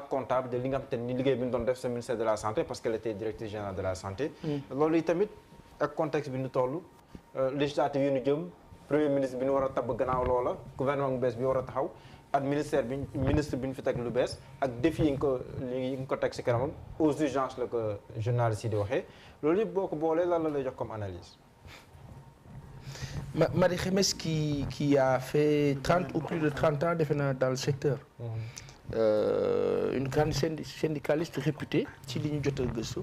comptable de li nga xamante ni liggéey bi ñu doon def sa ministère de la santé parce qu'elle était directrice générale de la santé. loolu yi tamit ak contexte bi ñu toll législative yi ñu jëm premier ministre bi ñu war a tabb gannaaw loola gouvernement bu bees bi war a taxaw ak ministre bi ñu fi teg lu bees ak défi yi nga ko teg si kanamam aux urgences la ko journaliste yi di waxee loolu yëpp boo ko boolee lan la lay jox comme analyse. Marie Khemesse qui a fait 30 ou plus de 30 ans defe naa dans le secteur. Une grande syndicaliste réputée ci li ñu jot a gëstu.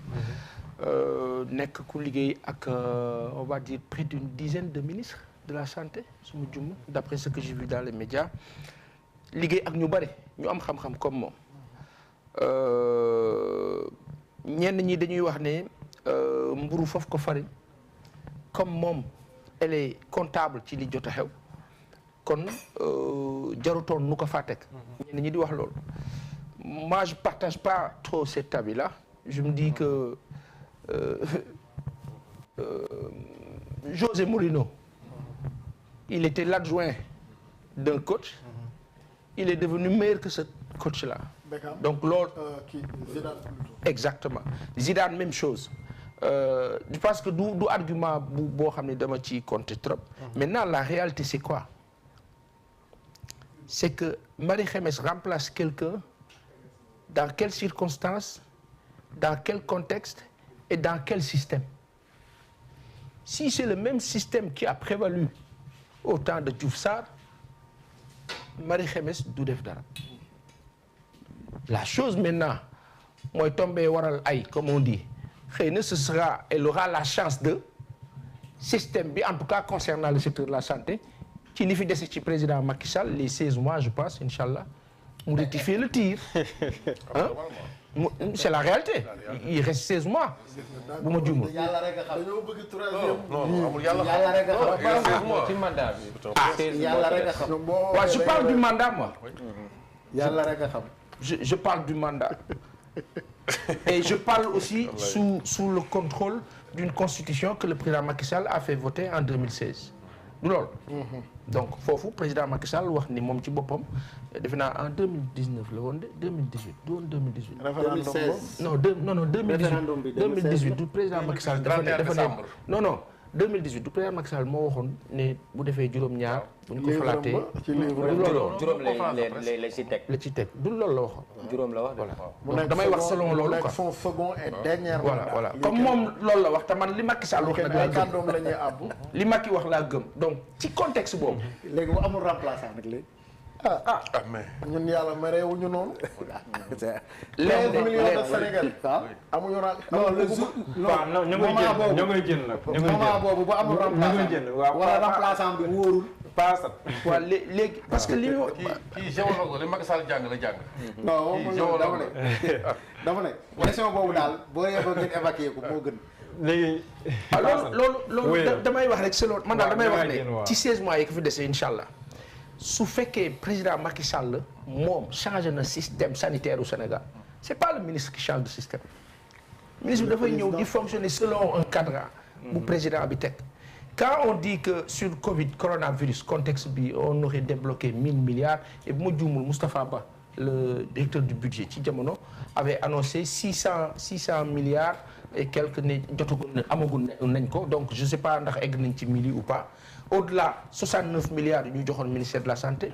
nekk ku liggéey ak on va dire près d'une dizaine de ministres de la santé su ma juum d'après ce que j'ai vu dans les médias liggéey ak ñu bari ñu am xam-xam comme moom ñenn ñi dañuy wax ne mburu foofu ko farine comme moom elle est comptable ci li jot a xew kon jarutoon nu ko faa teg ñenn ñi di wax loolu moi je partage pas trop cet avis là je me dis que José Mourinho il était l'adjoint d'un coach il est devenu meilleur que ce coach là donc loolu Zidane exactement Zidane même chose je pense que du argument boo xam ne dama ci compter trop maintenant la réalité c'est quoi c'est que Marie Khemesse remplace quelqu'un dans quelles circonstances dans quel contexte et dans quel système? Si c'est le même système qui a prévalu au temps de Diouf Sarr, Marie Khemesse du def dara. La chose maintenant mooy tombé waral ay comme on dit xëy na ce sera elle aura la chance de système bi en tout cas concernant le secteur de la santé ci li fi dese ci président Macky Sall les 16 mois je pense inchallah mu rectifier le tir hein? C'est la réalité. Il reste 16 mois. bu ma juumul. yàlla rek a xam dañoo bëgg troisième. non amul yàlla rek a xam. ci mandat bi. yàlla rek a xam. waaw je parle du mandat moi. yàlla rek a xam. Je parle du mandat. Et je parle aussi sous le contrôle d'une constitution que le président Macky Sall a fait voter en 2016. du loolu. donc foofu président Macky Sall wax ni moom ci boppam defe naa en 2019 la woon de 2018 du woon 2018. référendum non 2018 du président Macky Sall dafa ne non 2018 du président Macky Sall moo waxoon ne bu defee juróom-ñaar. bu ñu ko falaatee ci livre juróom la ci teg. la ci teg du loolu la waxoon. juróom la wax de. voilà damay wax selon loolu quoi. son second et dernier voilà comme moom loolu la wax te man li Macky Sall wax nag laa gëm kàddoom la ñuy àbb. li Macky wax laa gëm donc ci contexte boobu. léegi bu amul remplaçant nag léegi. mais ñun yàlla mareewuñu noonu. 15 millions de Sénégalais. amuñu non ñoo ngay jënd nag. moment boobu bu amul remplaçant. wala remplaçant bi wóorul. paasat. waaw léegi parce que li kii géologue li Macky Sall jàng la jàng. non dama ne question boobu daal boo yeboo ngeen évacuer ko moo gën. léegi. loolu damay wax rek c'est loolu man daal damay wax ne ci 16 mois yi ko fi dese incha allah su fekkee président Macky Sall moom changé na système sanitaire au Sénégal c'est pas le ministre qui change de système. ministre bi dafay ñëw di fonctionner selon un cadre bu président bi teg. Quand on dit que sur Covid coronavirus contexte bi on aurait débloqué 1000 milliards et bu ma juumul Moustapha Ba le directeur du budget ci jamono avait annoncé 600 milliards et quelques ne jotagul na amagul nañ ko donc je sais pas ndax egg nañ ci 1000 ou pas au-delà 69 milliards yi ñu joxoon ministère de la santé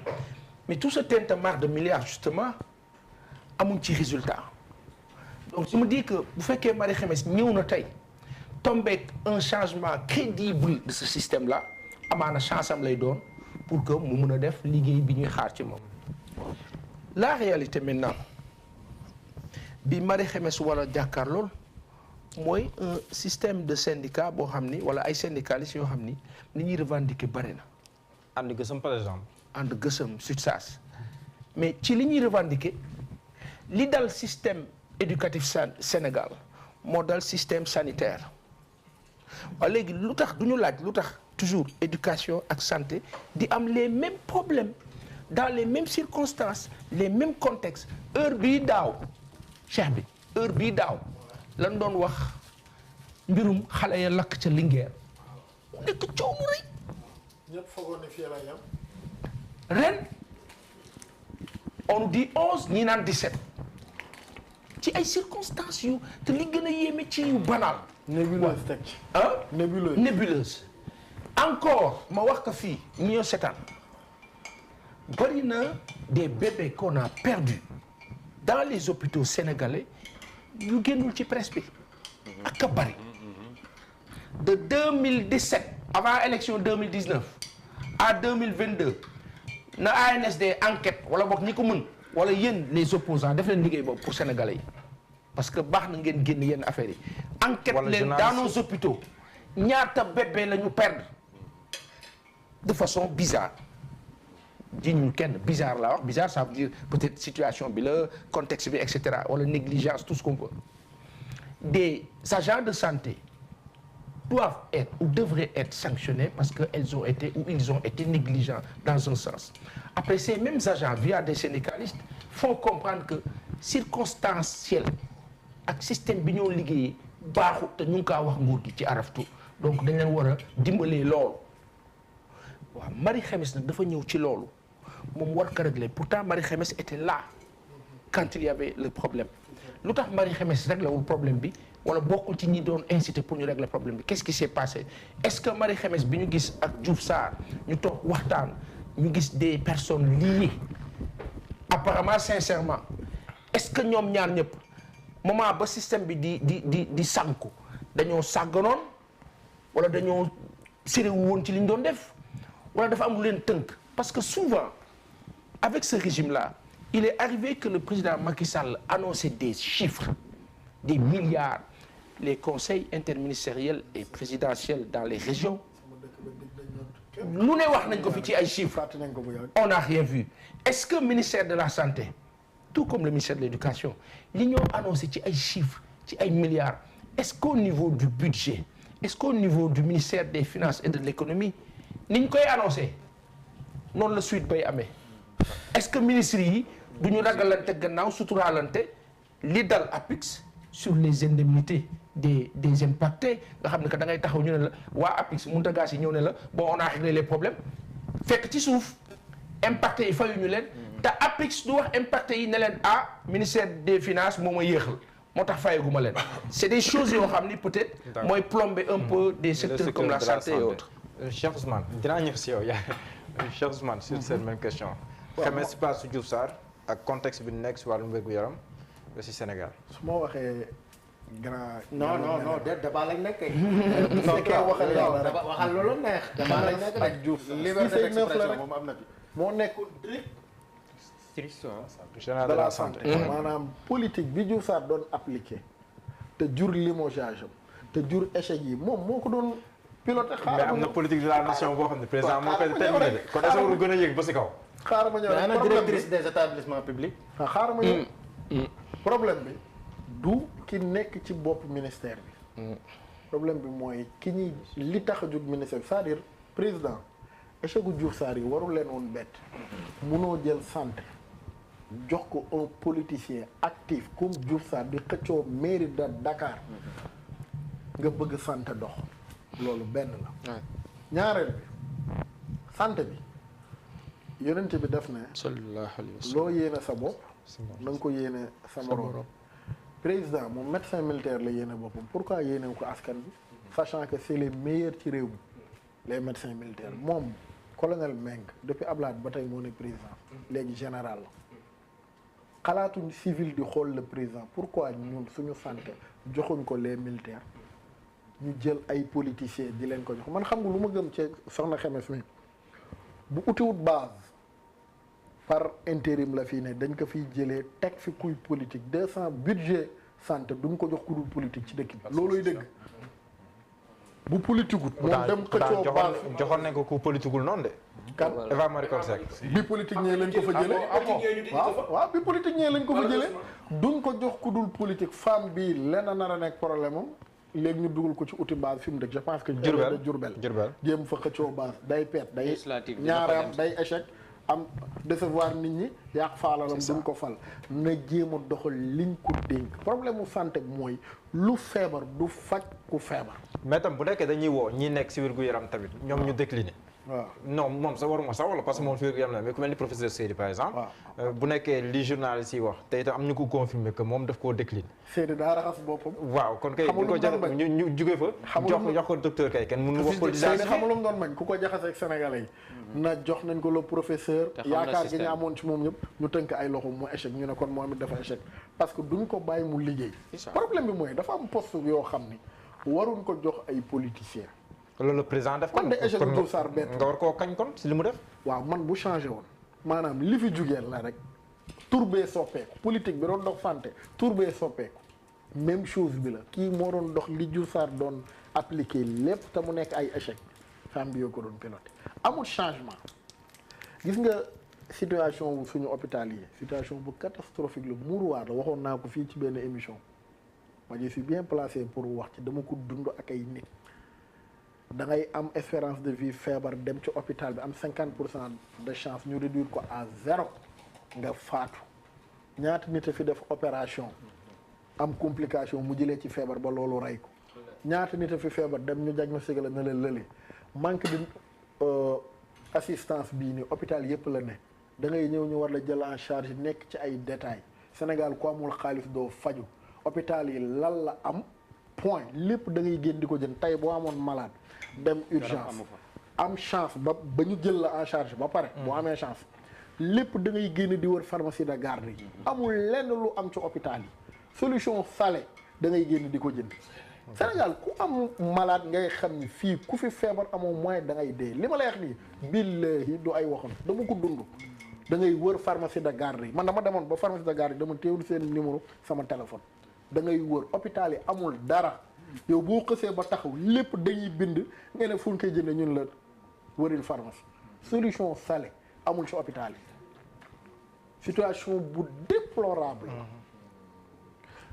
mais tout ce tintamarre de milliards justement amuñ ci résultat donc je me dis que bu fekkee Marie Khemesse ñëw na tey tomber un changement crédible de ce système-là amaana chance am lay doon pour que mu mun a def liggéey bi ñuy xaar ci moom. La réalité maintenant bi Marie Khemesse war a jàkkaarlool mooy un système de syndicat boo xam ni wala ay syndicalistes yoo xam ni li ñuy revendiquer bari na. ànd gësëm par exemple. ànd gësëm SUTSAS mais ci li ñuy revendiquer li dal système éducatif Sénégal moo dal système sanitaire. waaw léegi lu tax du ñu laaj lu tax toujours éducation ak santé di am les mêmes problèmes dans les mêmes circonstances les mêmes contextes heure bii daaw cheikh bi heure bii daaw lan doon wax mbirum xale ya lakk ca Linguère mu nekk coow mu rëy. ñëpp foogoon ne fii la yam. ren on nous dit 11 ñii naan 17 ci ay circonstances yu te li gën a yéeme ci yu banal. nébuleuse teg ci. ah nébuleuse. encore ma wax ko fii ñoo seetaan bari na des bébés qu'on a perdus dans les hôpitaux sénégalais yu génnul ci presse bi ak a bari de 2017 avant élection 2019 à 2022 na ANSD enquête wala boog ñi ko mën wala yéen les opposants def leen liggéey boobu pour sénégalais yi parce que baax na ngeen génn yenn affaires yi enquête leen dans nos hôpitaux ñaata bébé la ñu perdre de façon bizarre jiñu kenn bizarre laa wax bizarre ça veut dire peut-être situation bi la contexte bi et cetera wala négligence tout ce qu'on peut des agents de santé doivent être ou devraient être sanctionnés parce que elles ont été ou ils ont été négligents dans un sens après ces mêmes agents via des syndicalistes font comprendre que circonstanciel ak système bi ñoo liggéeyee baaxut te ñu ngi kaa wax nguur gi ci araftu donc dañ leen war a dimbalee loolu waaw Marie Khemesse nag dafa ñëw ci loolu moom war ko régler pourtant Marie Khemesse était là quand il y avait le problème lu tax Marie Khemesse réglé wul problème bi wala bokkul ci ñi doon incité pour ñu régler problème bi qu'est-ce qui s'est passé est-ce que Marie Khemesse bi ñu gis ak Diouf Sarr ñu toog waxtaan ñu gis des personnes liées apparemment sincèrement est-ce que ñoom ñaar ñëpp moment ba système bi di sànku dañoo sàgganoon wala dañoo séréwu woon ci li ñu doon def wala dafa am lu leen tënk parce que souvent avec ce régime-là il est arrivé que le président Macky Sall annonçait des chiffres des milliards les conseils interministériels et présidentiels dans les régions lu ne wax nañ ko fi ci ay chiffres on n'a rien vu est-ce que ministère de la santé tout comme le ministère de l'éducation li ñoo annoncé ci ay chiffres ci ay milliards est-ce qu'au niveau du budget est-ce qu'au niveau du ministère des finances et de l'économie ni ñu koy annoncé noonu la suite bay amee est-ce que ministres yi du ñu ragalante gannaaw suturaalante li dal APIX sur les indemnités des impactés nga xam ne que da ngay taxaw ñu ne la waa APIX Mountaga Sy ñëw ne la bon on a réglé les problèmes fekk ci suuf impactés yi fayuñu leen te APIX du wax impactés yi ne leen ah ministère des finances moo ma yéexal moo tax fayaguma leen c'est des choses yoo xam ni peut-être mooy plomber un peu des secteurs comme la santé et autres. Cheikh Ousmane dinaa ñëw si yow Cheikh Ousmane sur cette même question. Khemesse place su Diouf Sarr ak contexte bi nekk si wàllum wér-gu-yaram si Sénégal. su ma waxee grand. non débat lañ nekk. bu fekkee waxal yàlla rek waxal loolu neex. débat lañ nekk ak Diouf liberté d'expression moom am na fi. moo nekkoon général de la santé. maanaam politique bi Diouf Sarr doon appliqué te jur limogeage am te jur échec yi moom moo ko doon piloté. mais am na politique de la nation boo xam ne président moo koy terminé de kon est-ce que waru gën a yëg ba si kaw. xaaral ma ñëw rek ana directrice des établissements publics. xaaral ma ñëw. problème bi du ki nekk ci bopp ministère bi. problème bi mooy ki ñuy li tax a jóg ministère bi c'est-à-dire président échec gu Diouf Sarr yi warul leen woon bett. munoo jël santé jox ko un politicien actif comme Diouf Sarr di xëccoo mairie de Dakar nga bëgg santé dox loolu benn la. ñaareel bi santé bi yonent bi def ne. sallallahu alayhi wa sallam loo yéene sa bopp. na nga ko yéene sa morom. président moom médecin militaire la yéene boppam pourquoi yéene ko askan bi sachant que c'est les meilleurs ci réew mi les médecins militaires moom colonel Meng depuis Ablaye ba tey moo nekk président léegi général la xalaatuñ civil di xool le président pourquoi ñun suñu santé joxuñ ko les militaires ñu jël ay politiciens di leen ko jox man xam nga lu ma gëm ci soxna Khemesse mi bu utiwut base par intérim la fii ne dañ ko fiy jëlee teg fi kuy politique 200 budget santé duñ ko jox ku dul politique ci dëkk bi looluy dëgg bu politiqueut moom dem xëccoo base joxoon nañ ko ku politiqueul noonu de. kan Eva Marie Coll Seck. bi politique ñee lañ ko fa jëlee waaw bi politique ñee lañ ko fa jëlee duñ ko jox ku dul politique femme bi lenn nar a nekk problème am léegi ñu dugal ko ci outil base fi mu dëkk je pense que Diourbel jéem fa xëccoo base day peet day ñaareem day échec am décevoir nit ñi yàq faalalam duñ ko fal na jéem a doxal liñ ko dénk problème mu santé mooy lu feebar du faj ku feebar mais tam bu nekkee dañuy woo ñi nekk si wér-gu-yaram tamit ñoom ñu décliné waaw non moom sax waruma sax wala parce que moom fi yam la mais ku mel ni professeur Seydi par exemple. bu nekkee li journaliste yi wax te itam am ñu ko confirmer que moom daf koo décline. Seydi daa raxas boppam. waaw kon kay bu ko jax ñu jugee fa. jox ko docteur kay kenn mënu wax politisation. Seydi xamul lu mu doon bañ ku ko jaxase ak sénégalais yi. na jox nañ ko le professeur. yaakaar gi ñu amoon ci moom ñëpp ñu tënk ay loxo mu échec ñu ne kon moom it dafa échec parce que duñ ko bàyyi mu liggéey. problème bi mooy dafa am poste yoo xam ni waruñ ko jox ay politiciens. loolu le président def kon de échec Diouf Sarr bett nga war koo kañ kon si li mu def. waaw man bu changé woon maanaam li fi jugeel la rek tur bee soppeeku politique bi doon dox santé tur bee soppeeku même chose bi la kii moo doon dox li Diouf Sarr doon appliqué lépp te mu nekk ay échec femme bi yoo ko doon piloté amul changement gis nga situation wu suñu hôpital yi situation bu catastrophique la muruwaar la waxoon naa ko fii ci benn émission ma je suis bien placé pour wax ci dama ko dund ak ay nit da ngay am espérance de vie feebar dem ci hôpital bi am 50% de chance ñu réduire ko à 0 nga faatu ñaata nit a fi def opération am complication mu jëlee ci feebar ba loolu rey ko ñaata nit a fi feebar dem ñu diagnostiqué la ne la lële manque de assistance bii ni hôpital yépp la ne da ngay ñëw ñu war la jël en charge nekk ci ay détails Sénégal ku amul xaalis doo faju hôpital yi lan la am point lépp da ngay génn di ko jënd tey boo amoon malade dem urgence am chance ba ñu jël la en charge ba pare boo amee chance lépp da ngay génn di wër pharmacie de garde yi amul lenn lu am ci hôpital yi solution fale da ngay génn di ko jënd Sénégal ku am malade ngay xam ni fii ku fi feebar amoo moyen da ngay dee li ma lay wax nii billahi du ay waxam dama ko dund da ngay wër pharmacie de garde yi man dama demoon ba pharmacie de garde yi dama teewlu seen numéro sama téléphone da ngay wër hôpital yi amul dara yow boo xësee ba taxaw lépp dañuy bind nga ne fu ñu koy jëndee ñun la wëril pharmacie solution salée amul ci hôpital yi situation bu déplorable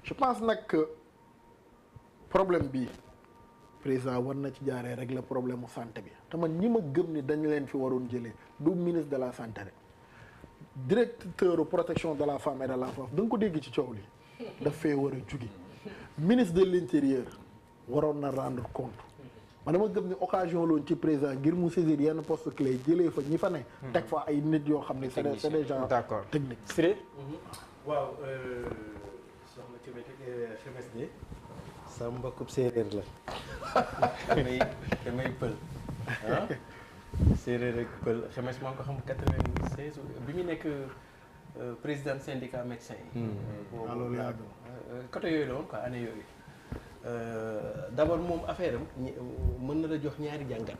je pense nag que problème bi président war na ci jaaree régler problème mu santé bi te man ñi ma gëm ni dañu leen fi waroon jëlee du ministre de la santé rek directeur protection de la femme et de l'enfant da nga ko dégg ci coow li daf fee war a jóge ministre de l'intérieur waroon na rendre compte man dama gëm ni occasion loon ci président ngir mu saisir yenn poste clé jëlee fa ñi fa ne teg fa ay nit yoo xam ne c'est des gens techniques Siré waaw soxna Kébé sa mbokkub séeréer la damay pël ah séeréer ak pël xemes maa ngi ko xam 96 bi mu nekk président syndicat médecin yi loolu yàgg côté yooyu la woon quoi année yooyu d'abord moom affaire am mën na la jox ñaari jàngat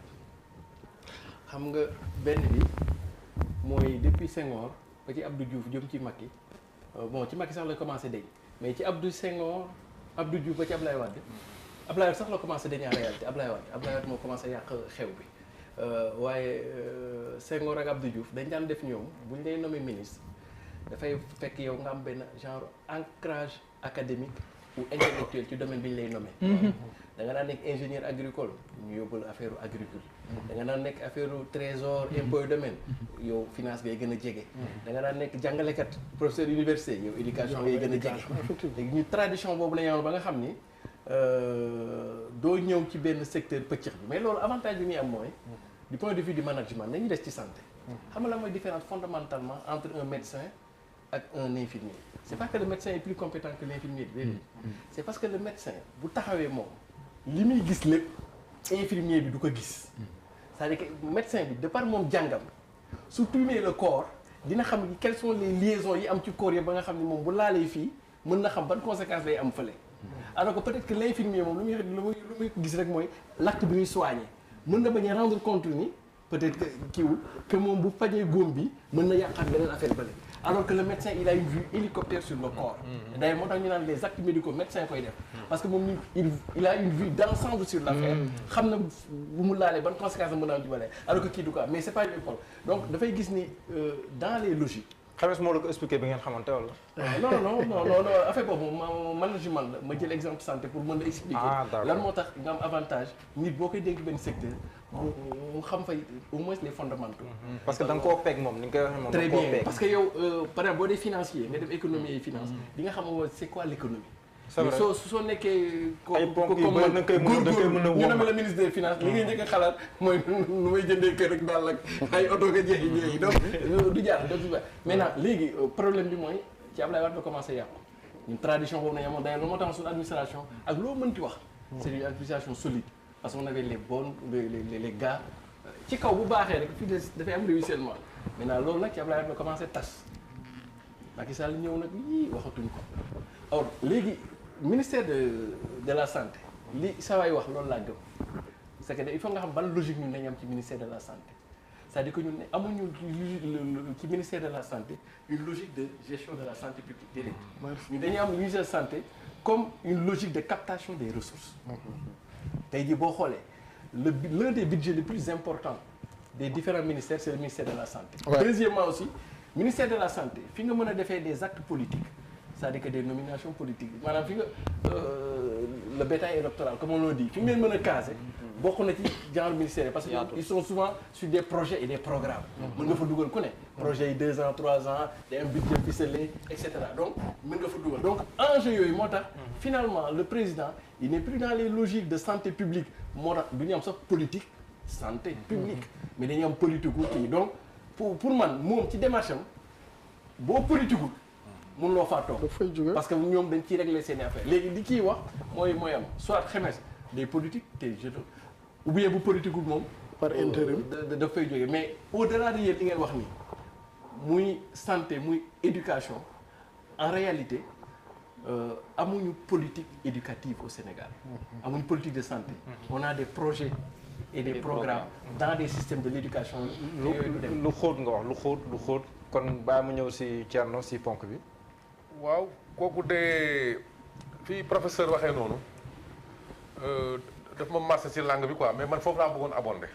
xam nga benn bi mooy depuis Senghor ba ci Abdou Diouf jëm ci Macky bon ci Macky sax la commencé deñ mais ci Abdou Senghor Abdou Diouf ba ci Ablaye Wade Ablaye Wade sax la commencé dañ en réalité Ablaye Wade moo commencé yàq xew bi waaye Senghor ak Abdou Diouf dañ daan def ñoom bu ñu lay nommé ministre dafay fekk yow nga am benn genre ancrage académique ou intellectuel ci domaine bi ñu lay nommé. da nga daan nekk ingénieur agricole ñu yóbbu la affaire agriculture. da nga daan nekk affaire trésor impôt domaine yow finance ngay gën a jege. da nga daan nekk jàngalekat professeur université yow éducation ngay gën a jege. léegi ñu tradition boobu la ñu amoon ba nga xam ni doo ñëw ci benn secteur pëccëx bi mais loolu avantage bi muy am mooy. du point de vue du management nañu des ci santé. xam nga la mooy différence fondamentalement entre un médecin ak un infirmier. c'est pas que le médecin est plus compétent que l'infirmier bi c'est parce que le médecin bu taxawee moom li muy gis lépp infirmier bi du ko gis c'est-à-dire que médecin bi de par moom jàngam su primé le corps dina xam quelles sont les liaisons yi am ci corps yi ba nga xam ne moom bu laalee fii mën na xam ban conséquence lay am fële alors que peut-être que l'infirmier moom lu muy gis rek mooy l'acte bi muy soigner mën na bañ a rendre compte ni peut-être que kiiwul que moom bu fajee góom bi mën na yàqaat beneen affaire bële alors que le médecin il a une vue hélicoptère sur le corps. d'ailleurs moo tax ñu naan les actes médicaux médecin koy def. parce que moom il a une vue d'ensemble sur l'affaire. xam na bu mu laalee ban conséquence la mën a am jubale alors que kii du ko am mais c'est pas une école donc dafay gis ni dans les logiques. xames moo la ko expliqué bi ngeen xamante wala. non affaire boobu management la ma jël exemple santé pour mën a expliquer. lan moo tax nga am avantage nit boo koy dénk benn secteur. mu xam fay au moins les fondamentaux. parce que da nga koo peeg moom ni nga koy waxee moom. très bien parce que yow par exemple boo dee financier nga def économie et finance. di nga xam c'est quoi l'économie. c'est vrai soo nekkee. ay ponk yu bëri da nga koy mën a ñu ne la ministre des finances li ngay njëkk a xalaat mooy nu may jëndee kër ak daal ak ay oto nga jeexi donc du jaar donc maintenant léegi problème bi mooy ci Ablaye Wade la commencé yàqu ñun tradition boobu nañu amoon d'ailleurs lu moo tax suñu administration ak loo mënti wax c'est une administration solide parce qu'on avait les bons les gars ci kaw bu baaxee rek fii dafay am ruissellement maintenant loolu nag ci Ablaye Wade la commencé tas Macky Sall ñëw nag yii waxatuñ ko or léegi ministère de la santé li saa waay wax loolu laa gëm c'est que il faut nga xam ban logique ñun nañu am ci ministère de la santé c'est-à-dire que ñun ne amuñu ci ministère de la santé une logique de gestion de la santé publique déedéet ñu dañuy am ministère de santé comme une logique de captation des ressources tey jii boo xoolee l'un des budgets les plus importants des différents ministères c'est le ministère de la santé deuxièmement aussi ministère de la santé fi nga mën a defee des actes politiques c'est-à-dire que des nominations politiques maanaam fi nga le bétail électoral comme on l'a dit fi nga leen mën a caser bokk na ci genre ministère parce que ils sont souvent sur des projets et des programmes mën nga fa dugal ku ne projets yi 2 ans 3 ans day am budget ficelé et cetera donc mën nga fa dugal donc enjeu yooyu moo tax finalement le président il n'est plus dans les logiques de santé publique moo tax du ñu am sax politique santé publique mais dañu am politique gu kii donc pour man moom ci démarche am boo politiqueul mun loo faa toog parce que ñoom dañ ciy régler seen i affaire léegi li ciy wax mooy am soit xemes des politiques te ou bien bu politiqueul moom par intérim daf fay jógee mais au delà de yéen li ngeen wax nii muy santé muy éducation en réalité amuñu politique éducative au Sénégal amuñu politique de santé on a des projets et des programmes dans des systèmes de l'éducation lu xóot nga wax lu xóot kon bàyyi ma ñëw si Thierno si ponk bi waaw kooku de fii professeur waxee noonu daf ma marché ci langue bi quoi mais man foofu laa bëggoon abondé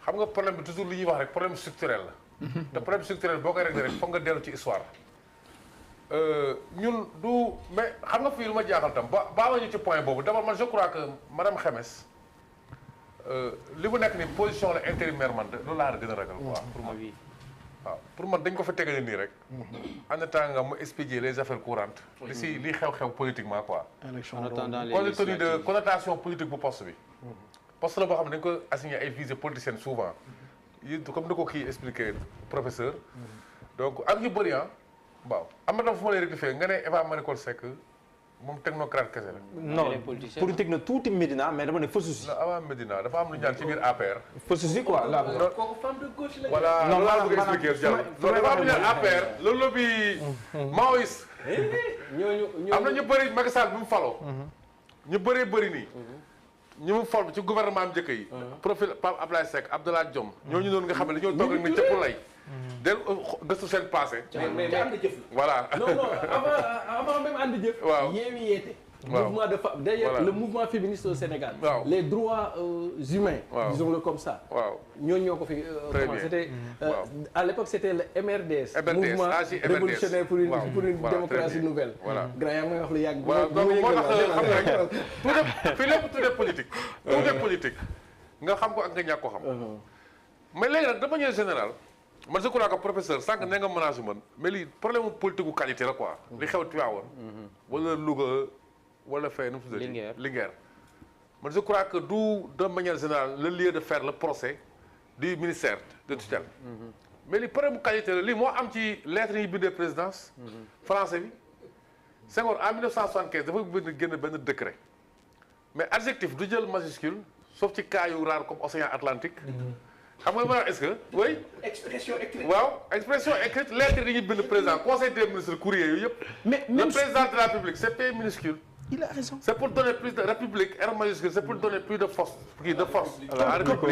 xam nga problème bi toujours li ñuy wax rek problème structurel la te problème structurel boo koy réglé rek foog nga dellu ci histoire ñun du mais xam nga fii lu ma jaaxal tam baa ñu ci point boobu d'abord man je crois que madame Xemes li mu nekk ni position la intérimaire man loolu laa gën a ragal quoi pour moi waaw pour man dañ ko fa tegale nii rek en attendant nga mu expliquer les affaires courantes li si lii xew-xew politiquement quoi compte tenu de connotation politique bu poste bi poste la boo xam ne dañ ko assigné ay visées politiciennes souvent yi comme ni ko kii expliqué professeur donc ak yu bëri waaw am na tam fu ma lay rectifier nga ne Eva Marie Coll Seck moom technocrate kese la. non politique na tuuti Médina mais dama ne fausse si. avant Médina dafa am lu ñaan ci biir APR. fausse si quoi la. kooku femme de gauche la. voilà loolu laa bëgg expliquer Diallo. non dafa am lu ñaan APR loolu la bi Maoïs. ñooñu am na ñu bëri Macky Sall bi mu faloo. ñu bëree bëri nii. ñu mu fal ci gouvernement am njëkk yi. profil Pape Abdoulaye Seck Abdoulaye Diom. ñooñu noonu nga xam ne dañoo toog rek ne cëpp lay. del gëstu seen passé. mais ànd jëf la. voilà. non avant même ànd jëf. waaw Yewwi Yeete. waaw mouvement de femmes d'ailleurs le mouvement féministe au Sénégal. waaw les droits humains. waaw disons-le comme ça. waaw ñooñu ñoo ko fi. très bien c'était à l'époque c'était le MRDS. MRDS mouvement révolutionnaire pour une voilà, démocratie nouvelle. voilà grand yaa may wax lu yàgg. voilà donc moo tax xam nga fii lépp tout est politique. tout est politique nga xam ko ak nga ñàkk ko xam. mais léegi nag de manière générale. man je crois que professeur sànq nee nga management mais lii problème mu politique gu qualité la quoi. li xew Tivaouane. wala Louga wala fee nu mu tuddati. Linguère. man je crois que du de manière générale le lieu de faire le procès du ministère de tutelle. mais li problème mu qualité la lii moo am ci lettre yi bindee présidence. français bi. Senghor en 1975 dafa bind génn benn décret. mais adjectif du jël majuscule sauf ci cas yu rare comme océan Atlantique. xam nga maanaam est-ce que oui. expression écrite. waaw expression écrite lettre yi ñu bind président conseil des ministres courrier yooyu yëpp. mais le président de la République c'est P minuscule. il a raison. c'est pour donner plus de république R majuscule c'est pour donner plus de force kii de force.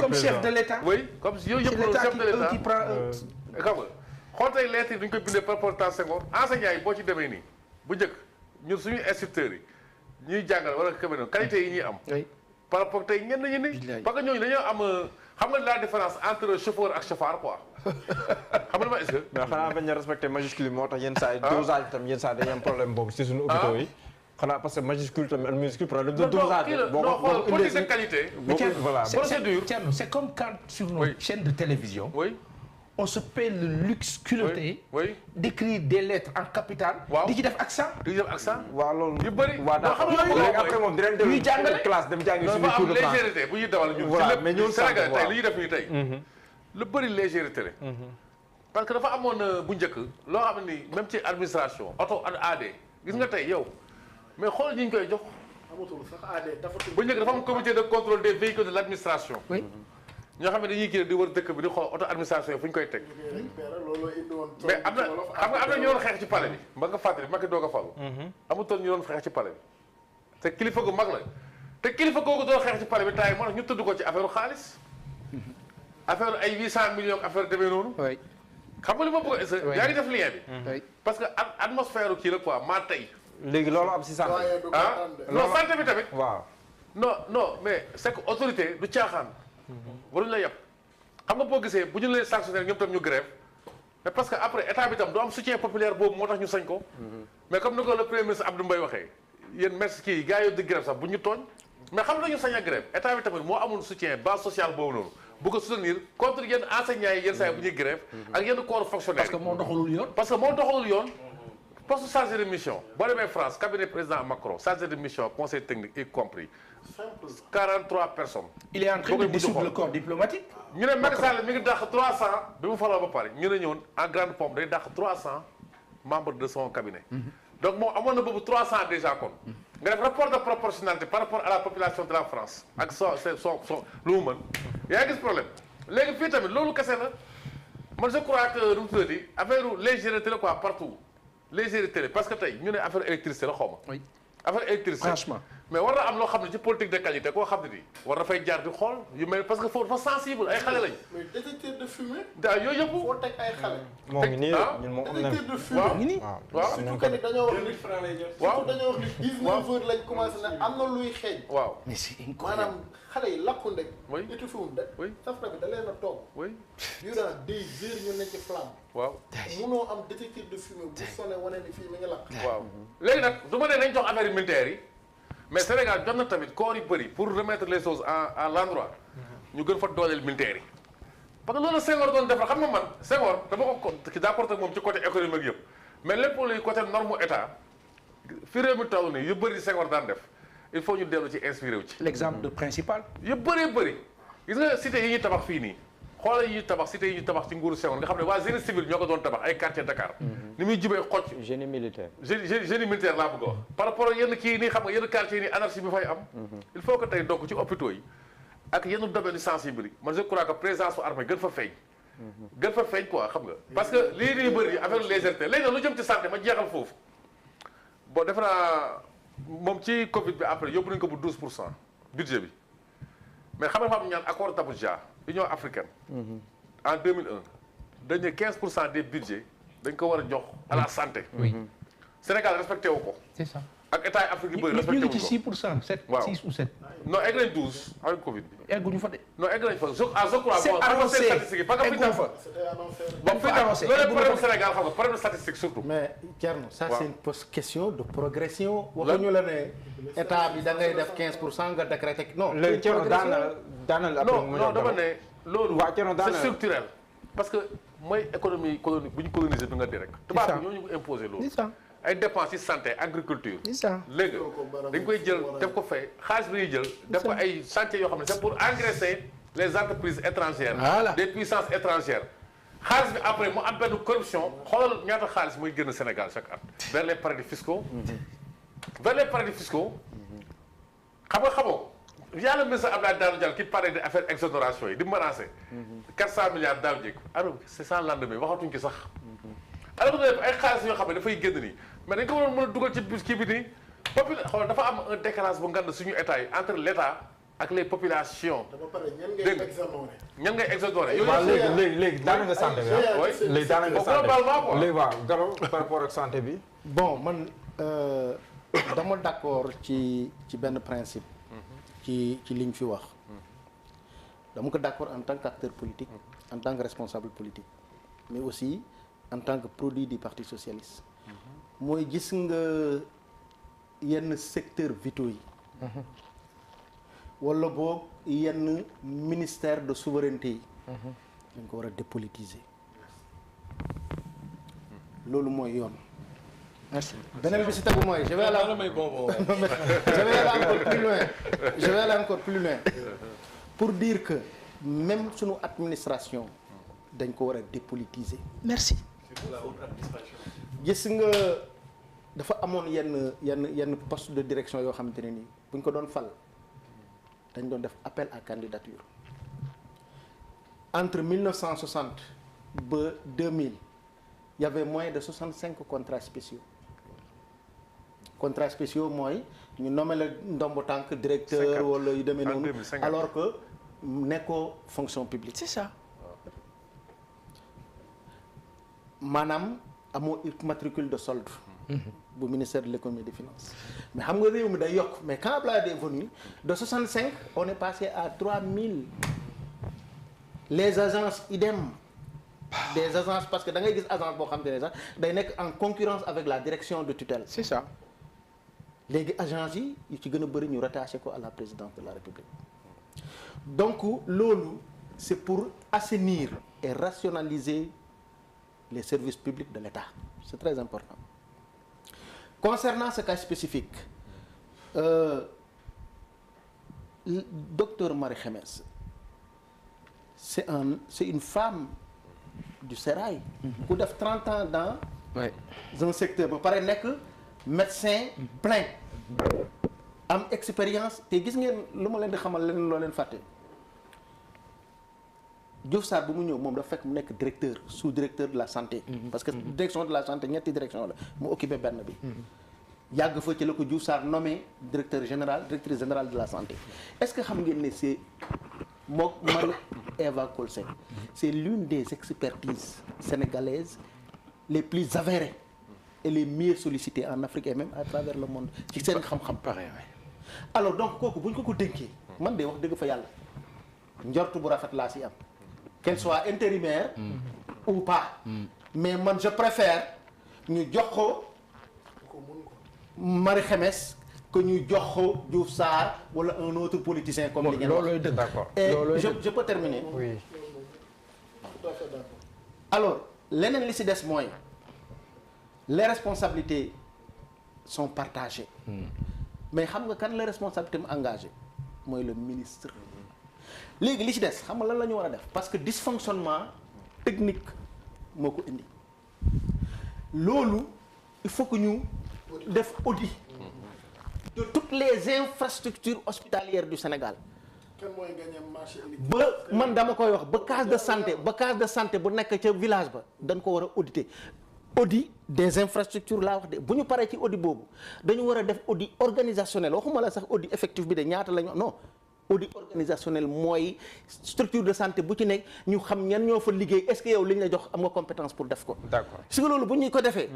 comme chef de l'État. oui comme yooyu yëpp loolu chef de l'État qui prend. xam nga xool tey lettre yi dañu koy bindee par rapport à Senghor enseignants yi boo ci demee nii bu njëkk ñun suñuy instructeurs yi ñuy jàngal wala cabinet qualité yi ñuy am. par rapport tey ñenn ñi ni parce que ñooñu dañoo am. xam nga la différence entre chauffeur ak chauffard quoi xam nga ma est-ce que. mais xanaa bañ a respecté majuscule moo tax yenn saa yi dosage tam yenn saa dañuy am problème boobu si suñu hôpitaux yi. xanaa parce que majuscule tamit ak minuscule problème de dosage. boo ko politique de qualité. voilà procédure c'est comme quand sur nos chaînes de télévision. oui. on se paie le luxe culotté. oui d'écrire des lettres en capital. waaw di ci def accent. di def accent. waaw loolu yu bëri. waaw d'accord léegi après moom dinañ dem classe dem jàngi suñu cours de français. légèreté bu ñuy dawal ñun. voilà mais ñun Sénégal tey li ñuy def nii tey. lu bëri légèreté la. parce que dafa amoon bu njëkk loo xam ne même ci administration auto AD gis nga tey yow mais xool ñu koy jox. amatul sax AD dafa bu njëkk dafa am comité de contrôle des véhicules de l'administration. oui. ñoo xam ne dañuy kii di wër dëkk bi di xool auto administration yi fu ñu koy teg. mais am na xam nga am na ñu doon xeex ci palais bi. ba nga fàttali Macky doog a falu. amutoon ñu doon xeex ci palais bi. te kilifa gu mag la te kilifa googu doon xeex ci palais bi taay moo tax ñu tudd ko ci affaire xaalis. affaire ay 800 millions affaire demee noonu. oui. xam nga li ma bëgg a yaa ngi def lien bi. oui. parce que atmosphère kii la quoi maa tey. léegi loolu am si santé. ah non santé bi tamit. waaw. non mais c'est que autorité du caaxaan. waruñu la yeb xam nga boo gisee bu ñu leen sanctionné ñoom tam ñu grève mais parce que après état bi tam du am soutien populaire boobu moo tax ñu sañ ko. mais comme ni ko le premier ministre Abdou Mbaye waxee yéen merci kii gars yi di grève sax bu ñu tooñ mais xam nañu sañ a grève état bi tamit moo amul soutien base sociale boobu noonu bu ko soutenir contre yenn enseignants yi yenn saa yi bu ñuy grève ak yenn corps fonctionnaire parce que moo doxalul yoon. parce que moo doxalul yoon poste chargé de mission boo demee France cabinet président Macron chargé de mission conseil technique y compris 43 personnes. il est en train de dissoudre le corps diplomatique. ñu ne Macky Sall mi ngi dàq 300 bi mu faloo ba pare ñu ne ñëwoon en grande pompe day dàq 300 membres de son cabinet. donc moom amoon na boobu 300 déjà kon. nga def rapport de proportionnalité par rapport à la population de la France ak son lu mu mën yaa ngi gis problème léegi fii tamit loolu kese la man je crois que nu mu tuddati affaire légèreté la quoi partout légèreté la parce que tey ñu ne affaire électricité la xaw ma. oui. affaire électricité franchement. mais war na am loo xam ne ci politique de qualité koo xam ne nii war na fay jaar di xool yu mel parce que foofu dafa sensible ay xale lañ. mais détecteur de fumée. daa yooyu yëpp. foo teg ay xale. moo ngi nii ñun moom am nañ. détecteur de fumée. waaw ngi nii. waaw surtout que ni dañoo wax ni. waaw dañoo wax ni 19 heures lañ commencé ne am na luy xeeñ. waaw mais c'est incroyable. maanaam xale yi lakku ndek. Oui. étouffé wuñ de. Oui. safara bi da leen a toog. oui durant des heures ñu nekk ci flamme. waaw munoo am détecteur de fumée bu sonné wane ni fii mi ngi lakk. waaw léegi nag du ma ne nañ jox affaire militaire yi mais Sénégal jot na tamit corps yu bëri pour remettre les choses à l'endroit ñu gën fa dooleel militaire yi parce que loolu Senghor doon defar xam nga man Senghor dama ko d'accord ak moom ci côté économique yëpp mais lépp luy côté norme état fi réew mi toll nii yu bëri Senghor daan def il faut ñu dellu ci inspiré wu ci. l'exemple de principal. yu bëree bëri gis nga cité yi ñuy tabax fii nii xoolal yi ñuy tabax cité yi ñuy tabax ci nguuru Senghor nga xam ne waa génie civil ñoo ko doon tabax ay quartier Dakar ni muy jubee xocc génie militaire. génie militaire laa bëgg a wax par rapport ak yenn kii nii xam nga yenn quartier yi nii anarchie bi fay am il faut que tey donc ci hôpitaux yi ak yenn domaine yu sensible yi man je crois que présence su armée gën fa feeñ gën fa feeñ quoi xam nga parce que lii nii bëri affaire légèreté léegi nag lu jëm ci santé ma jeexal foofu bon defe naa moom ci Covid bi après yóbbu nañu ko bu 12% budget bi mais xam nga dafa am ñaan accord d'Abuja Union africaine en 2001 dañ ne 15% des budgets dañ ko war a jox à la santé. oui. Sénégal respecté wu ko. c'est ça. ak état yi Afrique yu bëri ñu respecté ngi wu ci ko 6%. 7 waaw 6 ou 7. non egg nañ 12 avec Covid bi. egguñu fa de. non egg nañ fa je crois c'est bon annoncé statistique yi parce que fi egguñu fa. C'était annoncé. bon fi annoncé loolu egguñu problème fa. Sénégal xam nga problème statistique surtout. mais Thierno ça waaw. c'est une question de progression. waxuñu la ne état bi da ngay def 15% nga décréter non. léegi Thierno daanal après mu non dama ne loolu waaw Thierno c'est daanal structurel parce que mooy économie colonique bu ñu colonisé bi nga di rek tubaab bi ñoo ñu ko imposé loolu c'est ça. ay dépenses ci santé agriculture c'est ça. léegi dañ koy jël def ko fay xaalis bi ñuy jël def ko ay chantiers yoo xam ne c'est pour engraisser les entreprises étrangères Voilà. des puissances étrangères xaalis bi après mu am benn corruption xoolal ñaata xaalis muy génn Sénégal chaque at vers les paradis fiscaux vers les paradis fiscaux xamoo yàlla ministre Abdoulaye Daouda Diallo qui parlait de affaire exonération yi di menacé 400 milliards daaw jéeg alors c'est sans lendemain waxatuñ ci sax alors que ay xaalis yoo xam ne dafay génn nii mais dañ ko waroon mën a dugal ci kii bi nii xool dafa am un décalage bu ngand suñu état yi entre l'état ak les populations Dama pare ñan ngay Dégg nga. exonéré. ñan ngay exonéré yooyu waaw yëpp léegi daana nga santé bi ah oui léegi daana nga santé globalement quoi. bi léegi waaw Garo par rapport ak santé bi bon man dama d'accord ci benn principe. ci liñ fi wax. dama ko d'accord en tant qu'acteur politique. en tant que responsable politique. mais aussi en tant que produit du parti socialiste. mooy gis nga yenn secteurs vitaux yi. wala boog yenn ministère de souveraineté yi. dañ ko war a dépolitiser. loolu mooy yoon. merci beneen bi si tegu mooy je vais aller encore plus loin pour dire que même sunu administration dañ ko war a dépolitiser. merci. gis nga dafa amoon yenn poste de direction yoo xamante ne nii bu ñu ko doon fal dañ doon def appel à candidature entre 1960 ba 2000 il y avait moins de 65 contrats spéciaux. contrats spéciaux mooy ñu nommé la ndombo tànk directeur wala yu demee noonu alors que nekkoo fonction publique. c'est ça. maanaam amoo matricule de solde. bu ministère de l'économie et des finances. mais xam nga réew mi day yokk mais quand Abdoulaye est venu de 65 on est passé à 3000. les agences idem. des agences parce que da ngay gis agence boo xam te ne sax day nekk en concurrence avec la direction de tutelle. c'est ça. léegi agence yi yu ci gën a bëri ñu rattaché ko à la présidence de la République donc loolu c'est pour assainir et rationaliser les services publics de l'État c'est très important. Concernant ce cas spécifique docteur Marie Khemesse c'est une femme du sérail ku def 30 ans dans un secteur ba pare nekk médecin plein am expérience te gis ngeen lu ma leen di xamal leen loo leen fàtte Diouf Sarr bu mu ñëw moom dafa fekk mu nekk directeur sous-directeur de la santé parce que direction de la santé ñetti direction la mu occupé benn bi yàgg fa ci la ko Diouf Sarr nommé directrice générale de la santé est-ce que xam ngeen ne c'est mook Marie-Eva Coll Seck c'est l'une des expertises sénégalaises les plus avérées et les mieux sollicitées en Afrique et même à travers le monde ci seen xam-xam alors donc kooku bu ñu ko dénkee man de wax dëgg fa yàlla njortu bu rafet laa si am qu'elle soit intérimaire ou pas mais man je préfère ñu jox ko Marie Khemesse que ñu jox ko Diouf Sarr wala un autre politicien comme li ngeen wax. loolooy dëgg d'accord. et je peux terminer. oui. alors leneen li ci des mooy les responsabilités sont partagées. mais xam nga kan la responsabilité mu engagé mooy le ministre. léegi li ci des xam nga lan la ñu war a def parce que dysfonctionnement technique moo ko indi loolu il faut que ñu def audit de toutes les infrastructures hospitalières du Sénégal. kan mooy gagné marché ba man dama koy wax ba case de santé bu nekk ca village ba dañ ko war a auditer audit des infrastructures laa wax de bu ñu paree ci audit boobu dañu war a def audit organisationnel waxuma la sax audit effectif bi de ñaata la ñu non audit organisationnel mooy structure de santé bu ci nekk ñu xam ñan ñoo fa liggéey est-ce que yow li ñu la jox am nga compétence pour def ko. d'accord si loolu bu ñu ko defee.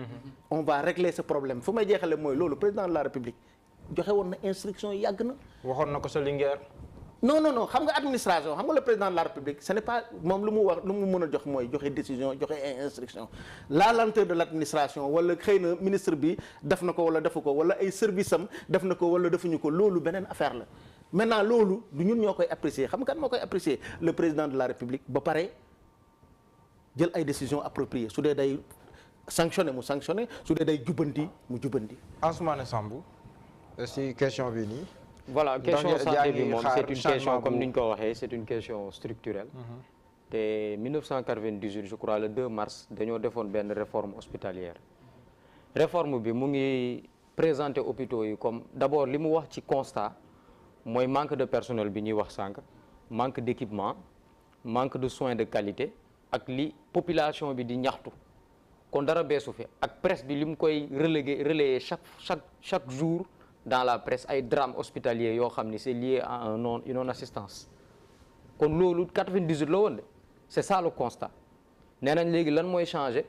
on va régler ce problème fu may jeexale mooy loolu président de la République joxe woon na instruction yàgg na. waxoon na ko sa Linguère. non xam nga administration xam nga le président de la République ce n'est pas moom lu mu mën a jox mooy joxe décision joxe instruction la lenteur de l'administration wala xëy na ministre bi def na ko wala defu ko wala ay service am def na ko wala defuñu ko loolu beneen affaire la maintenant loolu du ñun ñoo koy apprécier xam nga kan moo koy apprécier le président de la République ba pare jël ay décisions appropriées su dee day sanctionner mu sanctionner su dee day jubbanti mu jubbanti. Ansoumana Sambou si question bi nii. voilà question santé bi moom c'est une question comme ni ñu ko. ko waxee c'est une question structurelle te 1998 je crois le 2 mars dañoo defoon benn réforme hospitalière réforme bi mu ngi présenter hôpitaux yi comme d'abord li mu wax ci constat mooy manque de personnel bi ñuy wax sànq manque d'équipement manque de soins de qualité ak li population bi di ñaxtu kon dara beesu fi ak presse bi li mu koy relayer chaque jour dans la presse ay drames hospitaliers yoo xam ni c'est lié à une non-assistance kon loolu 98 la woon de c'est ça le constat nee nañ léegi lan mooy changer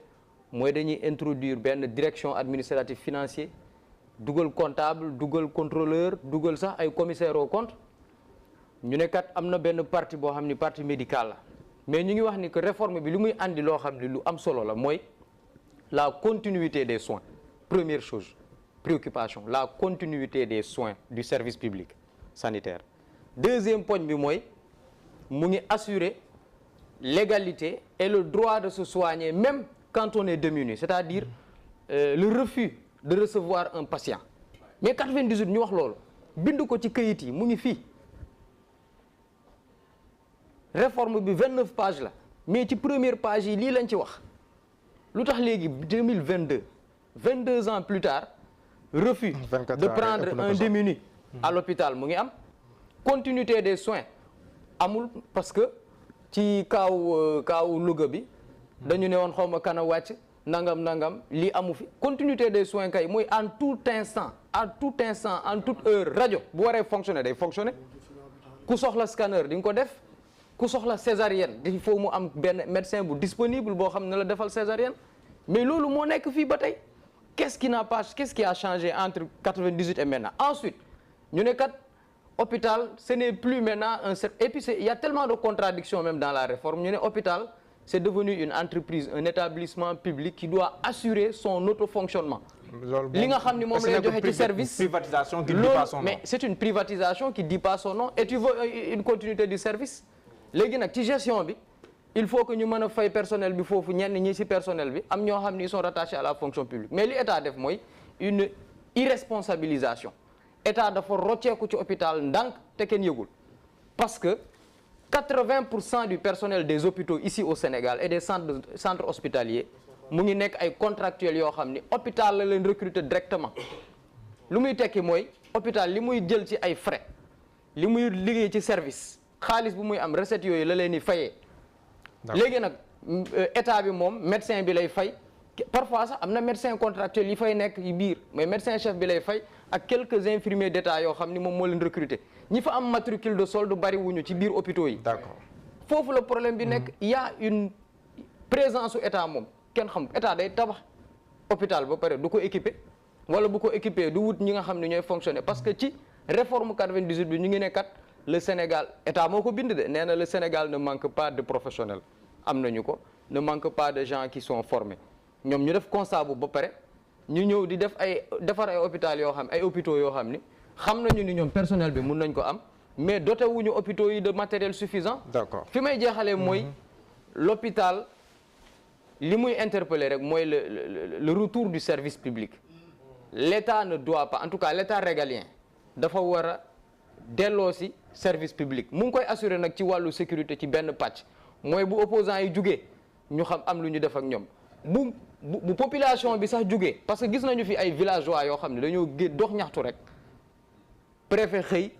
mooy dañuy introduire benn direction administrative financier dugal comptable dugal contrôleur dugal sax ay commissaire au compte ñu ne kat am na benn partie boo xam ni partie médicale la mais ñu ngi wax ni que réforme bi li muy andi loo xam ni lu am solo la mooy la continuité des soins première chose préoccupation la continuité des soins du service public sanitaire deuxième point bi mooy mu ngi assurer l'égalité et le droit de se soigner même quand on est démuni, c'est-à-dire le refus de recevoir un patient. Mais 98 ñu wax loolu bind ko ci këyit yi mu ngi fii réforme bi 29 pages la mais ci première page yi lii lañ ci wax lu tax léegi 2022 22 ans plus tard refus de prendre un démuni à l'hôpital mu ngi am continuité des soins amul parce que ci kaaw Louga bi dañu ne woon xaw ma kana wàcc nangam lii amu fi continuité des soins kay mooy en tout instant en toute heure rajo bu waree fonctionner day fonctionner ku soxla scanner di nga ko def ku soxla césarienne il faut mu am benn médecin bu disponible boo xam ne la defal césarienne mais loolu moo nekk fii ba tey qu'est-ce qui a changé entre 98 et maintenant ensuite ñu ne kat hôpital ce n'est plus maintenant et puis il y a tellement de contradictions même dans la réforme ñu ne hôpital c'est devenu une entreprise un établissement public qui doit assurer son autofonctionnement li nga xam ni moom lay joxe ci service privatisation qui dit pas son nom mais c'est une privatisation qui dit pas son nom et tu veux une continuité du service léegi nag ci gestion bi il faut que ñu mën a fay personnel bi foofu ñenn ñi ci personnel bi am ñoo xam ni ils sont rattachés à la fonction publique mais li état def mooy une irresponsabilisation état dafa rocceeku ci hôpital ndànk te kenn yëgul parce que 80% du personnel des hôpitaux ici au Sénégal et des centres hospitaliers mu ngi nekk ay contractuels yoo xam ni hôpital la leen recruter directement lu muy tekki mooy hôpital li muy jël ci ay frais li muy liggéey ci service xaalis bu muy am recette yooyu la leen di fayee léegi nag état bi moom médecin bi lay fay parfois sax am na médecin contractuel yi fay nekk yi biir mais médecin chef bi lay fay ak quelques infirmiers d'état yoo xam ni moom moo leen recruter ñi fa am matricule de solde bari wuñu ci biir hôpitaux yi d'accord foofu la problème bi nekk il y a une présence su état moom kenn xam état day tabax hôpital ba pare du ko équiper wala bu ko équiper du wut ñi nga xam ne ñooy fonctionner parce que ci réforme 98 bi ñu ngi ne kat le Sénégal état moo ko bind de nee na le Sénégal ne manque pas de professionnels am nañu ko ne manque pas de gens qui sont formés ñoom ñu def constat bu ba pare ñu ñëw di defar ay hôpital yoo xam ay hôpitaux yoo xam ni xam nañu ni ñoom personnel bi mun nañ ko am mais doté wuñu hôpitaux yi de matériel suffisant. D'accord. fi may jeexalee mooy l'hôpital li muy interpeller rek mooy le retour du service public l'État ne doit pas en tout cas l'État régalien dafa war a delloo si service public mu ngi koy assurer nag ci wàllu sécurité ci benn pàcc mooy bu opposants yi jugee ñu xam am lu ñu def ak ñoom bu population bi sax jugee parce que gis nañu fi ay villageois yoo xam ne dañoo dox ñaxtu rek préfet xëy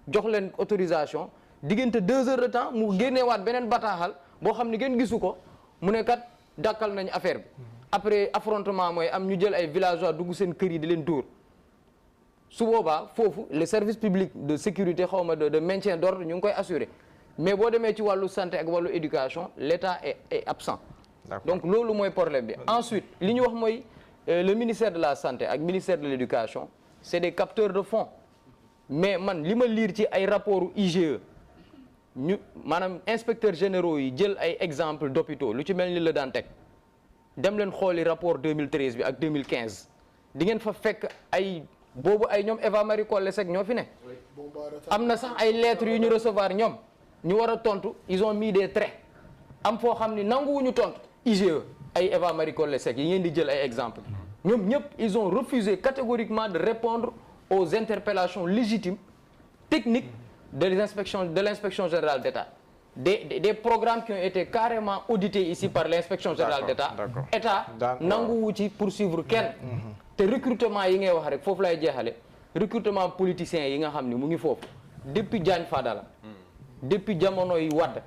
jox leen autorisation diggante 2 heures de temps mu génneewaat beneen bataaxal boo xam ne ngeen gisu ko mu ne kat dàkkal nañ affaire bi après affrontement mooy am ñu jël ay villageois dugg seen kër yi di leen dóor su boobaa foofu le service public de sécurité xaw ma de maintien d'ordre ñu ngi koy assurer mais boo demee ci wàllu santé ak wàllu éducation l'État est absent. Donc loolu mooy problème bi. Ensuite li ñu wax mooy le ministère de la santé ak ministère de l'éducation c'est des capteurs de fonds mais man li ma lire ci ay rapports IGE ñu maanaam inspecteurs généraux yi jël ay exemples d'hôpitaux lu ci mel ni Le Dantec dem leen xooli rapport 2013 bi ak 2015 di ngeen fa fekk ay boobu ay ñoom Eva Marie Coll Seck ñoo fi ne am na sax ay lettres yu ñu recevoir ñoom ñu war a tontu ils ont mis des traits am foo xam ni nanguwuñu tontu IGE ay Eva Marie Coll Seck yi ngeen di jël ay exemples ñoom ñëpp ils ont refusé catégoriquement de répondre aux interpellations légitimes techniques de l'inspection générale d'État des programmes qui ont été carrément audités ici par l'inspection générale d'État État nanguwu ci poursuivre kenn te recrutement yi ngay wax rek foofu lay jeexale recrutement politiciens yi nga xam ni mu ngi foofu depuis Diagne Fada la depuis jamono yi Wade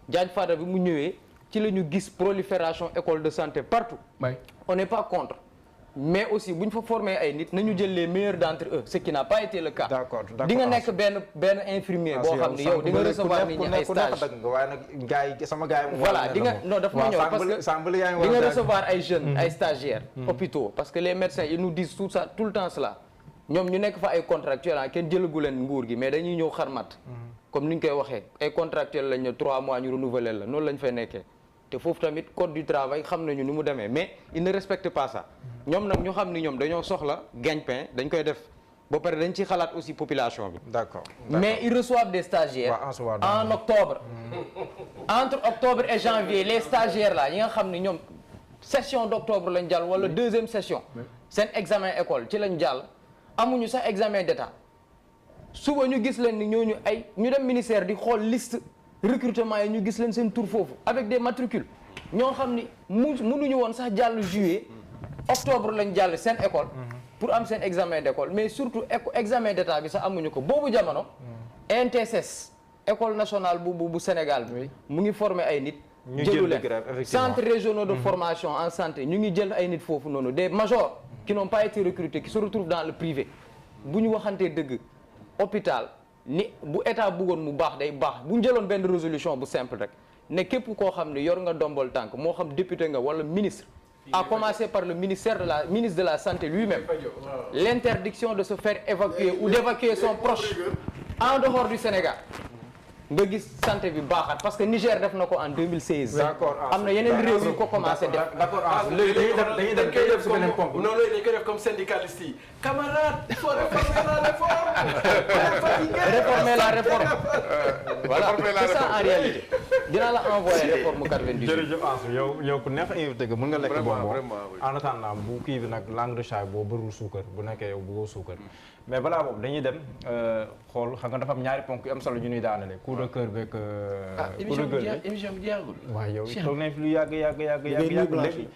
Diagne Fada bi mu ñëwee ci la ñu gis prolifération école de santé partout on n'est pas contre mais aussi bu ñu fa former ay nit nañu jël les meilleurs d'entre eux ce qui n'a pas été le cas. D'accord. di nga nekk benn infirmier boo xam ni yow di nga recevoir nit ñi ay stage waaye nag gars yi sama gars yi voilà di nga non daf ma ñëw parce que di nga recevoir ay jeunes ay stagiaires hôpitaux parce que les médecins ils nous disent tout le temps cela ñoom ñu nekk fa ay contractuels kenn jëlagu leen nguur gi mais dañuy ñëw xarmat comme ni ñu koy waxee ay contractuels lañ ne 3 mois ñu renouveler la noonu lañ fay nekkee te foofu tamit code du travail xam nañu ni mu demee mais il ne respecte pas ça ñoom nag ñu xam ni ñoom dañoo soxla gagne-pain dañ koy def ba pare dañ ci xalaat aussi population bi. D'accord. Mais ils reçoivent des stagiaires en octobre. Entre octobre et janvier les stagiaires là yi nga xam ni ñoom session d'octobre lañ jàll wala deuxième session seen examen école ci lañ jàll amuñu sax examen d'état suba ñu gis leen ni ñooñu ay ñu dem ministère di xool liste recrutement yi ñu gis leen seen tour foofu avec des matricules ñoo xam ni mënuñu woon sax jàll juillet octobre lañ jàll seen école pour am seen examen d'école mais surtout examen d'état bi sax amuñu ko boobu jamono NTSS école nationale bu Sénégal bi mu ngi former ay nit jëlu leen centres régionaux de formation en santé ñu ngi jël ay nit foofu noonu des majors qui n'ont pas été recrutés qui se retrouvent dans le privé bu ñu waxantee dëgg hôpital ni bu état bëggoon mu baax day baax bu ñu jëloon benn résolution bu simple rek ne képp koo xam ne yor nga ndombol tànk moo xam député nga wala ministre à commencer par le ministre de la santé lui-même l'interdiction de se faire évacuer ou d'évacuer son proche en dehors du Sénégal nga gis santé bi baaxat parce que Niger def na ko en 2016. d'accord am na yeneen réew yu ko commencé def. d'accord léegi dañuy def su beneen pompe. non dañ koy def comme syndicaliste yi. camarade il faut réformer la réforme. réformer la réforme. voilà c'est ça en réalité. dinaa la envoyer réforme 98. jërëjëf Ansou yow ku neex invité nga mën nga lekk bonbon en attendant bu kii bi nag langue de chat boo bëriwul suukar bu nekkee yow bëggoo suukar mais balaa boobu dañuy dem xool xam nga dafa am ñaari ponk yu am solo yu ñuy daanale coup de cœur beeg. émission bi jeexagul. waaw yow toog nañ fi lu yàgg léegi